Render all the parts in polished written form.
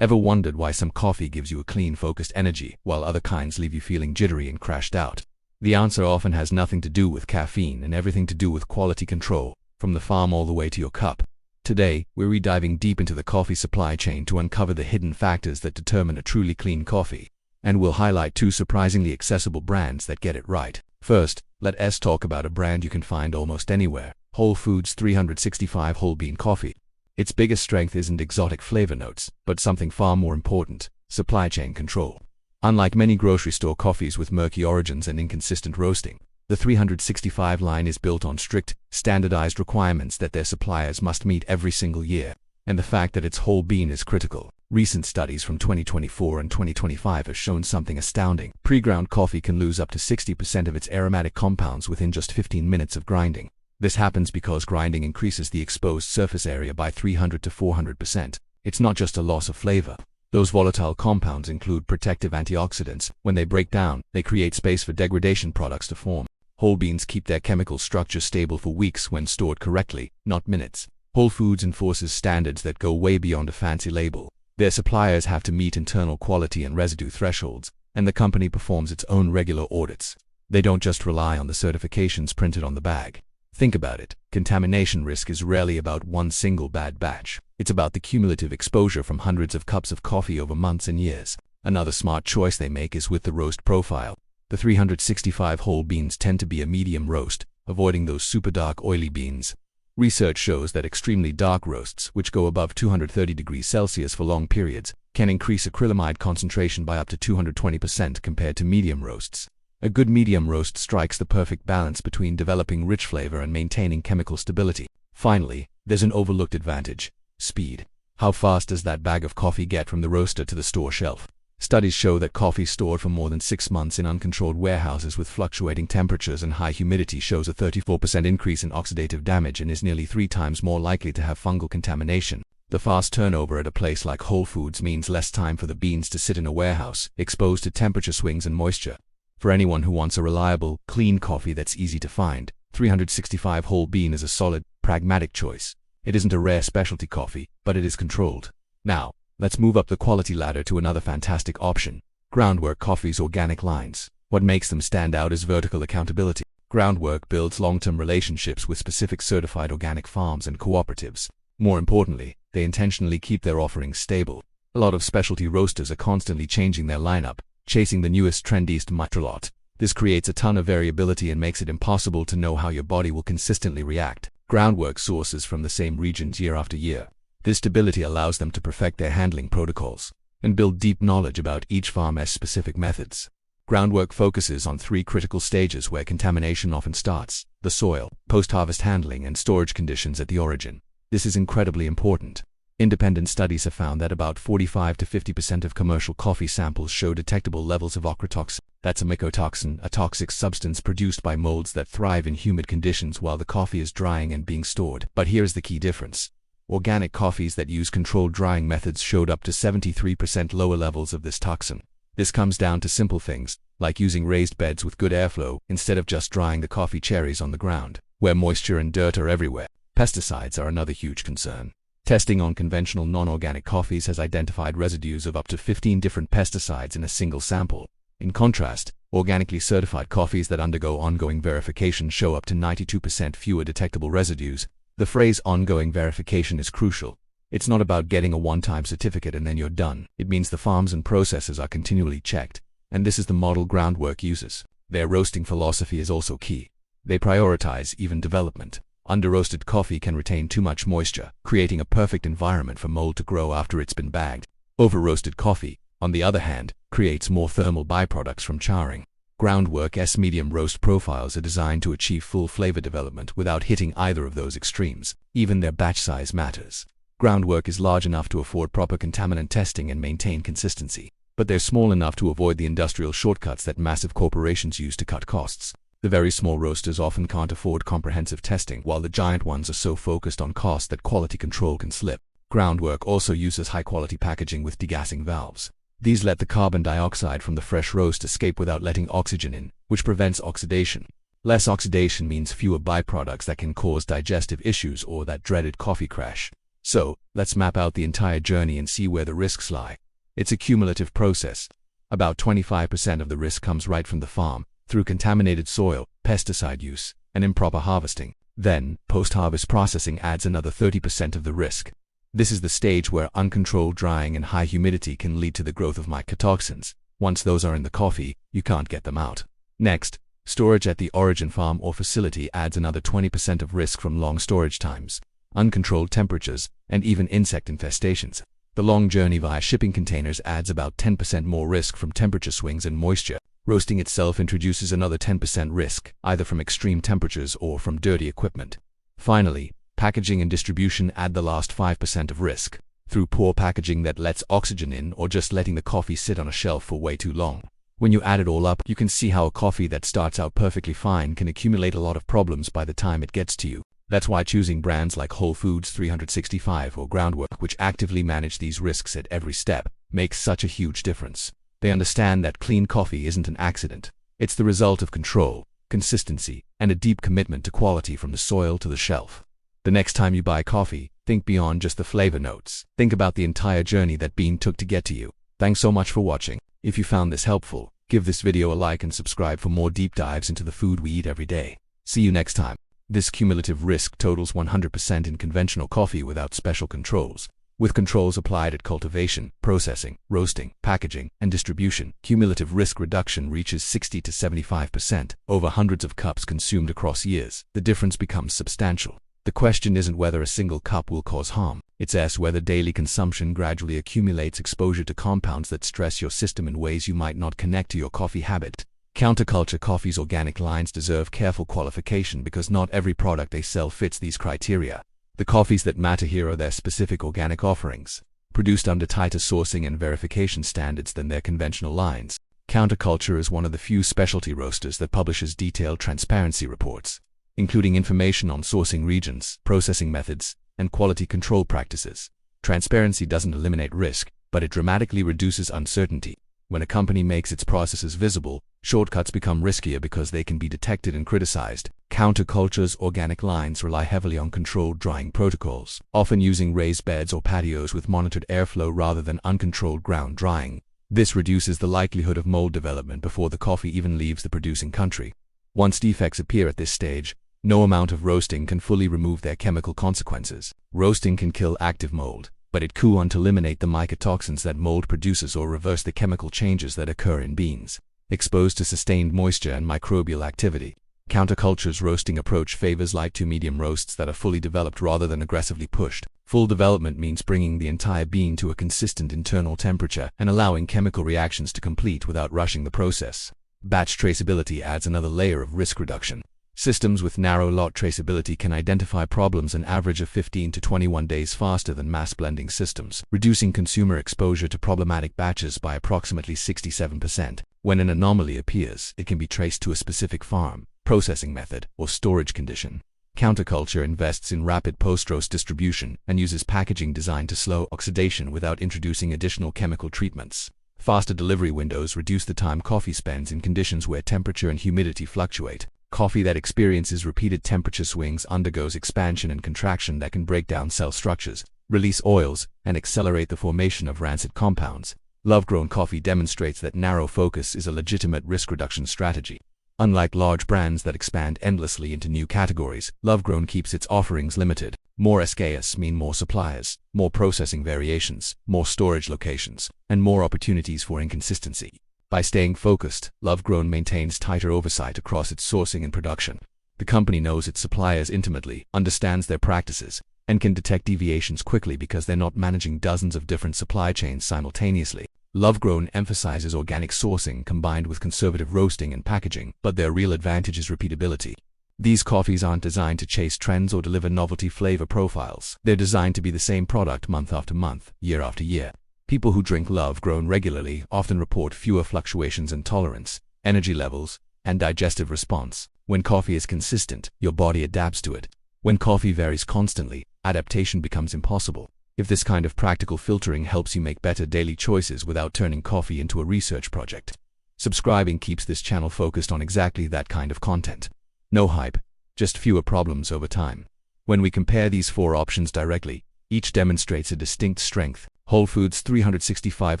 Ever wondered why some coffee gives you a clean, focused energy, while other kinds leave you feeling jittery and crashed out? The answer often has nothing to do with caffeine and everything to do with quality control, from the farm all the way to your cup. Today, we're diving deep into the coffee supply chain to uncover the hidden factors that determine a truly clean coffee. And we'll highlight two surprisingly accessible brands that get it right. First, let's talk about a brand you can find almost anywhere: Whole Foods 365 Whole Bean Coffee. Its biggest strength isn't exotic flavor notes, but something far more important: supply chain control. Unlike many grocery store coffees with murky origins and inconsistent roasting, the 365 line is built on strict, standardized requirements that their suppliers must meet every single year. And the fact that it's whole bean is critical. Recent studies from 2024 and 2025 have shown something astounding. Pre-ground coffee can lose up to 60% of its aromatic compounds within just 15 minutes of grinding. This happens because grinding increases the exposed surface area by 300 to 400%. It's not just a loss of flavor. Those volatile compounds include protective antioxidants. When they break down, they create space for degradation products to form. Whole beans keep their chemical structure stable for weeks when stored correctly, not minutes. Whole Foods enforces standards that go way beyond a fancy label. Their suppliers have to meet internal quality and residue thresholds, and the company performs its own regular audits. They don't just rely on the certifications printed on the bag. Think about it. Contamination risk is rarely about one single bad batch. It's about the cumulative exposure from hundreds of cups of coffee over months and years. Another smart choice they make is with the roast profile. The 365 whole beans tend to be a medium roast, avoiding those super dark oily beans. Research shows that extremely dark roasts, which go above 230 degrees Celsius for long periods, can increase acrylamide concentration by up to 220% compared to medium roasts. A good medium roast strikes the perfect balance between developing rich flavor and maintaining chemical stability. Finally, there's an overlooked advantage: speed. How fast does that bag of coffee get from the roaster to the store shelf? Studies show that coffee stored for more than 6 months in uncontrolled warehouses with fluctuating temperatures and high humidity shows a 34% increase in oxidative damage and is nearly 3 times more likely to have fungal contamination. The fast turnover at a place like Whole Foods means less time for the beans to sit in a warehouse, exposed to temperature swings and moisture. For anyone who wants a reliable, clean coffee that's easy to find, 365 Whole Bean is a solid, pragmatic choice. It isn't a rare specialty coffee, but it is controlled. Now, let's move up the quality ladder to another fantastic option: Groundwork Coffee's organic lines. What makes them stand out is vertical accountability. Groundwork builds long-term relationships with specific certified organic farms and cooperatives. More importantly, they intentionally keep their offerings stable. A lot of specialty roasters are constantly changing their lineup, chasing the newest trendiest lot. This creates a ton of variability and makes it impossible to know how your body will consistently react. Groundwork sources from the same regions year after year. This stability allows them to perfect their handling protocols and build deep knowledge about each farm's specific methods. Groundwork focuses on 3 critical stages where contamination often starts: the soil, post-harvest handling, and storage conditions at the origin. This is incredibly important. Independent studies have found that about 45 to 50% of commercial coffee samples show detectable levels of ochratoxin. That's a mycotoxin, a toxic substance produced by molds that thrive in humid conditions while the coffee is drying and being stored. But here's the key difference. Organic coffees that use controlled drying methods showed up to 73% lower levels of this toxin. This comes down to simple things, like using raised beds with good airflow instead of just drying the coffee cherries on the ground, where moisture and dirt are everywhere. Pesticides are another huge concern. Testing on conventional non-organic coffees has identified residues of up to 15 different pesticides in a single sample. In contrast, organically certified coffees that undergo ongoing verification show up to 92% fewer detectable residues. The phrase ongoing verification is crucial. It's not about getting a one-time certificate and then you're done. It means the farms and processes are continually checked. And this is the model Groundwork uses. Their roasting philosophy is also key. They prioritize even development. Under-roasted coffee can retain too much moisture, creating a perfect environment for mold to grow after it's been bagged. Over-roasted coffee, on the other hand, creates more thermal byproducts from charring. Groundwork's medium roast profiles are designed to achieve full flavor development without hitting either of those extremes. Even their batch size matters. Groundwork is large enough to afford proper contaminant testing and maintain consistency, but they're small enough to avoid the industrial shortcuts that massive corporations use to cut costs. The very small roasters often can't afford comprehensive testing, while the giant ones are so focused on cost that quality control can slip. Groundwork also uses high-quality packaging with degassing valves. These let the carbon dioxide from the fresh roast escape without letting oxygen in, which prevents oxidation. Less oxidation means fewer byproducts that can cause digestive issues or that dreaded coffee crash. So, let's map out the entire journey and see where the risks lie. It's a cumulative process. About 25% of the risk comes right from the farm, through contaminated soil, pesticide use, and improper harvesting. Then, post-harvest processing adds another 30% of the risk. This is the stage where uncontrolled drying and high humidity can lead to the growth of mycotoxins. Once those are in the coffee, you can't get them out. Next, storage at the origin farm or facility adds another 20% of risk from long storage times, uncontrolled temperatures, and even insect infestations. The long journey via shipping containers adds about 10% more risk from temperature swings and moisture. Roasting itself introduces another 10% risk, either from extreme temperatures or from dirty equipment. Finally, packaging and distribution add the last 5% of risk, through poor packaging that lets oxygen in or just letting the coffee sit on a shelf for way too long. When you add it all up, you can see how a coffee that starts out perfectly fine can accumulate a lot of problems by the time it gets to you. That's why choosing brands like Whole Foods 365 or Groundwork, which actively manage these risks at every step, makes such a huge difference. They understand that clean coffee isn't an accident. It's the result of control, consistency, and a deep commitment to quality from the soil to the shelf. The next time you buy coffee, think beyond just the flavor notes. Think about the entire journey that bean took to get to you. Thanks so much for watching. If you found this helpful, give this video a like and subscribe for more deep dives into the food we eat every day. See you next time. This cumulative risk totals 100% in conventional coffee without special controls. With controls applied at cultivation, processing, roasting, packaging, and distribution, cumulative risk reduction reaches 60 to 75%. Over hundreds of cups consumed across years, the difference becomes substantial. The question isn't whether a single cup will cause harm. It's whether daily consumption gradually accumulates exposure to compounds that stress your system in ways you might not connect to your coffee habit. Counterculture Coffee's organic lines deserve careful qualification because not every product they sell fits these criteria. The coffees that matter here are their specific organic offerings, produced under tighter sourcing and verification standards than their conventional lines. Counterculture is one of the few specialty roasters that publishes detailed transparency reports, including information on sourcing regions, processing methods, and quality control practices. Transparency doesn't eliminate risk, but it dramatically reduces uncertainty. When a company makes its processes visible, shortcuts become riskier because they can be detected and criticized. Counterculture's organic lines rely heavily on controlled drying protocols, often using raised beds or patios with monitored airflow rather than uncontrolled ground drying. This reduces the likelihood of mold development before the coffee even leaves the producing country. Once defects appear at this stage, no amount of roasting can fully remove their chemical consequences. Roasting can kill active mold, but it can't eliminate the mycotoxins that mold produces or reverse the chemical changes that occur in beans exposed to sustained moisture and microbial activity. Counterculture's roasting approach favors light to medium roasts that are fully developed rather than aggressively pushed. Full development means bringing the entire bean to a consistent internal temperature and allowing chemical reactions to complete without rushing the process. Batch traceability adds another layer of risk reduction. Systems with narrow lot traceability can identify problems an average of 15 to 21 days faster than mass blending systems, reducing consumer exposure to problematic batches by approximately 67%. When an anomaly appears, it can be traced to a specific farm, processing method, or storage condition. Counterculture invests in rapid post-roast distribution and uses packaging designed to slow oxidation without introducing additional chemical treatments. Faster delivery windows reduce the time coffee spends in conditions where temperature and humidity fluctuate. Coffee that experiences repeated temperature swings undergoes expansion and contraction that can break down cell structures, release oils, and accelerate the formation of rancid compounds. Love-grown coffee demonstrates that narrow focus is a legitimate risk reduction strategy. Unlike large brands that expand endlessly into new categories, Love-grown keeps its offerings limited. More SKUs mean more suppliers, more processing variations, more storage locations, and more opportunities for inconsistency. By staying focused, Love-grown maintains tighter oversight across its sourcing and production. The company knows its suppliers intimately, understands their practices, and can detect deviations quickly because they're not managing dozens of different supply chains simultaneously. Love-grown emphasizes organic sourcing combined with conservative roasting and packaging, but their real advantage is repeatability. These coffees aren't designed to chase trends or deliver novelty flavor profiles. They're designed to be the same product month after month, year after year. People who drink Love-grown regularly often report fewer fluctuations in tolerance, energy levels, and digestive response. When coffee is consistent, your body adapts to it. When coffee varies constantly, adaptation becomes impossible. If this kind of practical filtering helps you make better daily choices without turning coffee into a research project, subscribing keeps this channel focused on exactly that kind of content. No hype, just fewer problems over time. When we compare these four options directly, Each demonstrates a distinct strength. Whole Foods 365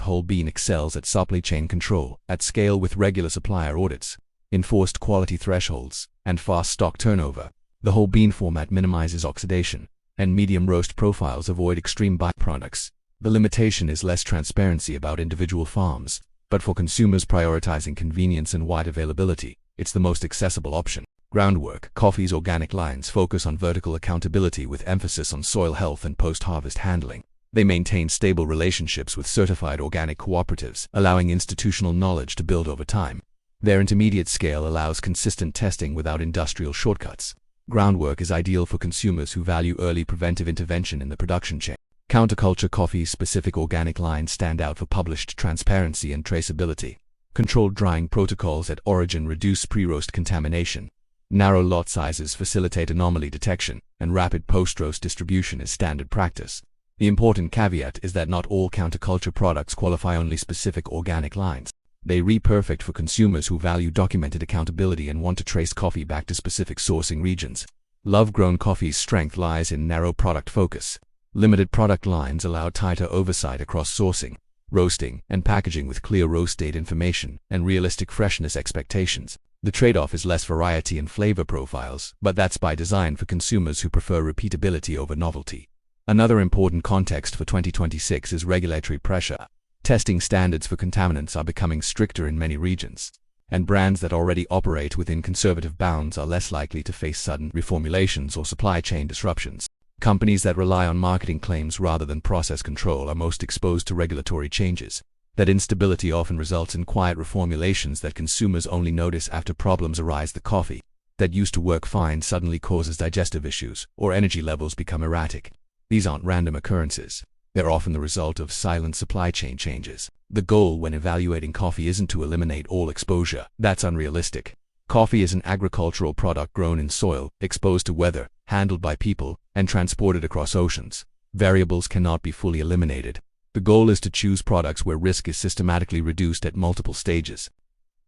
Whole Bean excels at supply chain control, at scale with regular supplier audits, enforced quality thresholds, and fast stock turnover. The whole bean format minimizes oxidation, and medium roast profiles avoid extreme byproducts. The limitation is less transparency about individual farms, but for consumers prioritizing convenience and wide availability, it's the most accessible option. Groundwork Coffee's organic lines focus on vertical accountability with emphasis on soil health and post-harvest handling. They maintain stable relationships with certified organic cooperatives, allowing institutional knowledge to build over time. Their intermediate scale allows consistent testing without industrial shortcuts. Groundwork is ideal for consumers who value early preventive intervention in the production chain. Counterculture Coffee's specific organic lines stand out for published transparency and traceability. Controlled drying protocols at origin reduce pre-roast contamination. Narrow lot sizes facilitate anomaly detection, and rapid post-roast distribution is standard practice. The important caveat is that not all counterculture products qualify, only specific organic lines. They are perfect for consumers who value documented accountability and want to trace coffee back to specific sourcing regions. Love-grown Coffee's strength lies in narrow product focus. Limited product lines allow tighter oversight across sourcing, roasting, and packaging with clear roast date information and realistic freshness expectations. The trade-off is less variety and flavor profiles, but that's by design for consumers who prefer repeatability over novelty. Another important context for 2026 is regulatory pressure. Testing standards for contaminants are becoming stricter in many regions, and brands that already operate within conservative bounds are less likely to face sudden reformulations or supply chain disruptions. Companies that rely on marketing claims rather than process control are most exposed to regulatory changes. That instability often results in quiet reformulations that consumers only notice after problems arise. The coffee that used to work fine suddenly causes digestive issues, or energy levels become erratic. These aren't random occurrences. They're often the result of silent supply chain changes. The goal when evaluating coffee isn't to eliminate all exposure. That's unrealistic. Coffee is an agricultural product grown in soil, exposed to weather, handled by people, and transported across oceans. Variables cannot be fully eliminated. The goal is to choose products where risk is systematically reduced at multiple stages.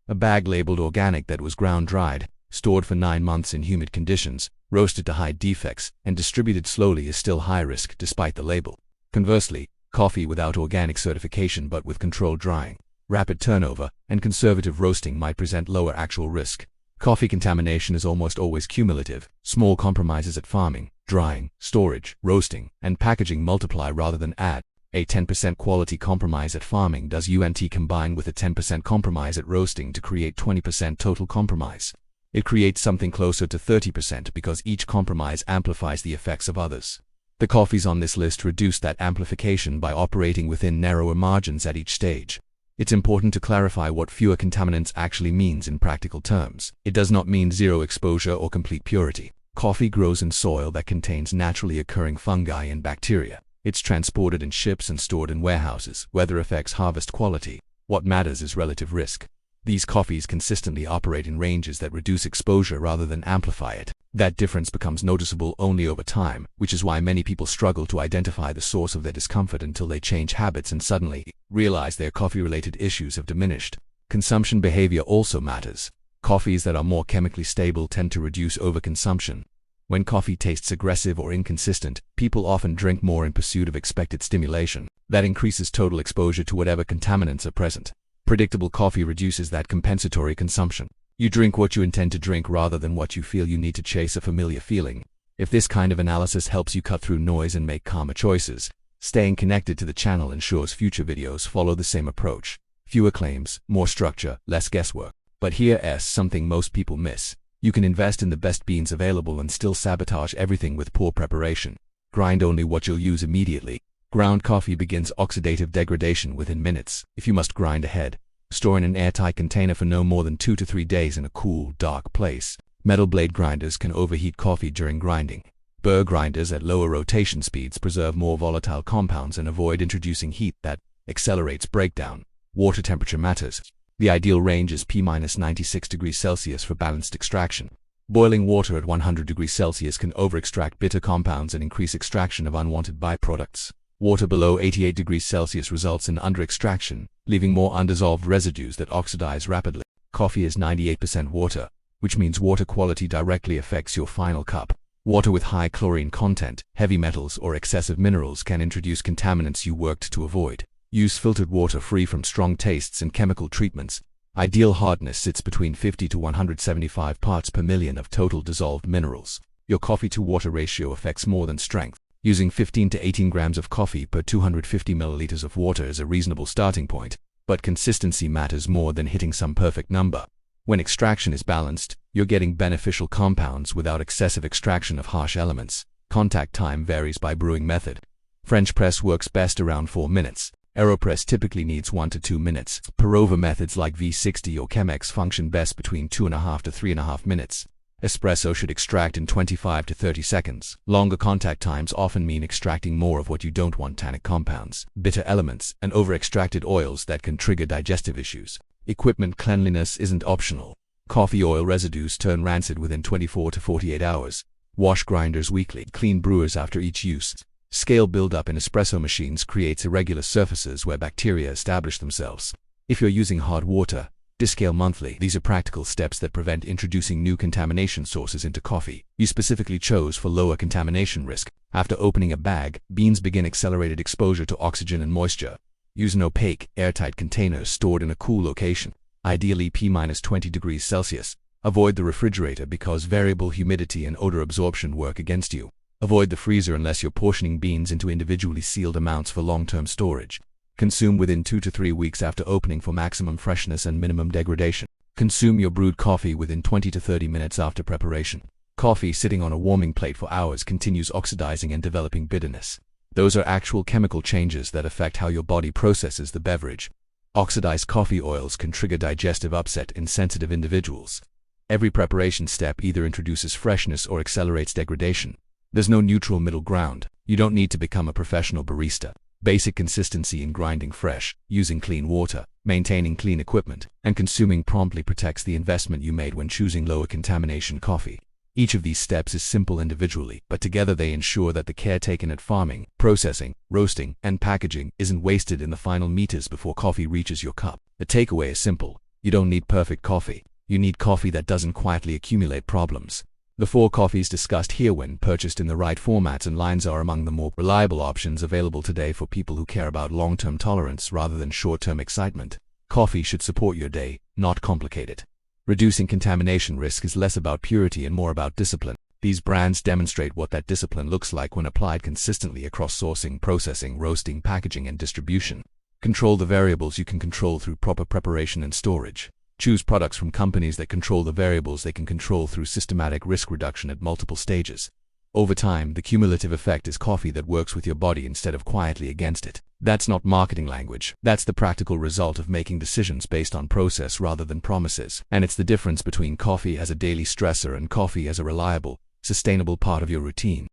A bag labeled organic that was ground-dried, stored for 9 months in humid conditions, roasted to hide defects, and distributed slowly is still high risk despite the label. Conversely, coffee without organic certification but with controlled drying, rapid turnover, and conservative roasting might present lower actual risk. Coffee contamination is almost always cumulative. Small compromises at farming, drying, storage, roasting, and packaging multiply rather than add. A 10% quality compromise at farming does combine with a 10% compromise at roasting to create 20% total compromise. It creates something closer to 30% because each compromise amplifies the effects of others. The coffees on this list reduce that amplification by operating within narrower margins at each stage. It's important to clarify what fewer contaminants actually means in practical terms. It does not mean zero exposure or complete purity. Coffee grows in soil that contains naturally occurring fungi and bacteria. It's transported in ships and stored in warehouses. Weather affects harvest quality. What matters is relative risk. These coffees consistently operate in ranges that reduce exposure rather than amplify it. That difference becomes noticeable only over time, which is why many people struggle to identify the source of their discomfort until they change habits and suddenly realize their coffee-related issues have diminished. Consumption behavior also matters. Coffees that are more chemically stable tend to reduce overconsumption. When coffee tastes aggressive or inconsistent, people often drink more in pursuit of expected stimulation. That increases total exposure to whatever contaminants are present. Predictable coffee reduces that compensatory consumption. You drink what you intend to drink rather than what you feel you need to chase a familiar feeling. If this kind of analysis helps you cut through noise and make calmer choices, staying connected to the channel ensures future videos follow the same approach. Fewer claims, more structure, less guesswork. But here's something most people miss. You can invest in the best beans available and still sabotage everything with poor preparation. Grind only what you'll use immediately. Ground coffee begins oxidative degradation within minutes. If you must grind ahead, store in an airtight container for no more than 2 to 3 days in a cool, dark place. Metal blade grinders can overheat coffee during grinding. Burr grinders at lower rotation speeds preserve more volatile compounds and avoid introducing heat that accelerates breakdown. Water temperature matters. The ideal range is P-96 degrees Celsius for balanced extraction. Boiling water at 100 degrees Celsius can over-extract bitter compounds and increase extraction of unwanted byproducts. Water below 88 degrees Celsius results in under-extraction, leaving more undissolved residues that oxidize rapidly. Coffee is 98% water, which means water quality directly affects your final cup. Water with high chlorine content, heavy metals, or excessive minerals can introduce contaminants you worked to avoid. Use filtered water free from strong tastes and chemical treatments. Ideal hardness sits between 50 to 175 parts per million of total dissolved minerals. Your coffee-to-water ratio affects more than strength. Using 15 to 18 grams of coffee per 250 milliliters of water is a reasonable starting point, but consistency matters more than hitting some perfect number. When extraction is balanced, you're getting beneficial compounds without excessive extraction of harsh elements. Contact time varies by brewing method. French press works best around 4 minutes. AeroPress typically needs 1 to 2 minutes. Pour-over methods like V60 or Chemex function best between 2.5 to 3.5 minutes. Espresso should extract in 25 to 30 seconds. Longer contact times often mean extracting more of what you don't want: tannic compounds, bitter elements, and over-extracted oils that can trigger digestive issues. Equipment cleanliness isn't optional. Coffee oil residues turn rancid within 24 to 48 hours. Wash grinders weekly. Clean brewers after each use. Scale buildup in espresso machines creates irregular surfaces where bacteria establish themselves. If you're using hard water, descale monthly. These are practical steps that prevent introducing new contamination sources into coffee you specifically chose for lower contamination risk. After opening a bag, beans begin accelerated exposure to oxygen and moisture. Use an opaque, airtight container stored in a cool location, ideally P-20 degrees Celsius. Avoid the refrigerator because variable humidity and odor absorption work against you. Avoid the freezer unless you're portioning beans into individually sealed amounts for long-term storage. Consume within 2 to 3 weeks after opening for maximum freshness and minimum degradation. Consume your brewed coffee within 20 to 30 minutes after preparation. Coffee sitting on a warming plate for hours continues oxidizing and developing bitterness. Those are actual chemical changes that affect how your body processes the beverage. Oxidized coffee oils can trigger digestive upset in sensitive individuals. Every preparation step either introduces freshness or accelerates degradation. There's no neutral middle ground. You don't need to become a professional barista. Basic consistency in grinding fresh, using clean water, maintaining clean equipment, and consuming promptly protects the investment you made when choosing lower contamination coffee. Each of these steps is simple individually, but together they ensure that the care taken at farming, processing, roasting, and packaging isn't wasted in the final meters before coffee reaches your cup. The takeaway is simple. You don't need perfect coffee. You need coffee that doesn't quietly accumulate problems. The 4 coffees discussed here, when purchased in the right formats and lines, are among the more reliable options available today for people who care about long-term tolerance rather than short-term excitement. Coffee should support your day, not complicate it. Reducing contamination risk is less about purity and more about discipline. These brands demonstrate what that discipline looks like when applied consistently across sourcing, processing, roasting, packaging, and distribution. Control the variables you can control through proper preparation and storage. Choose products from companies that control the variables they can control through systematic risk reduction at multiple stages. Over time, the cumulative effect is coffee that works with your body instead of quietly against it. That's not marketing language. That's the practical result of making decisions based on process rather than promises. And it's the difference between coffee as a daily stressor and coffee as a reliable, sustainable part of your routine.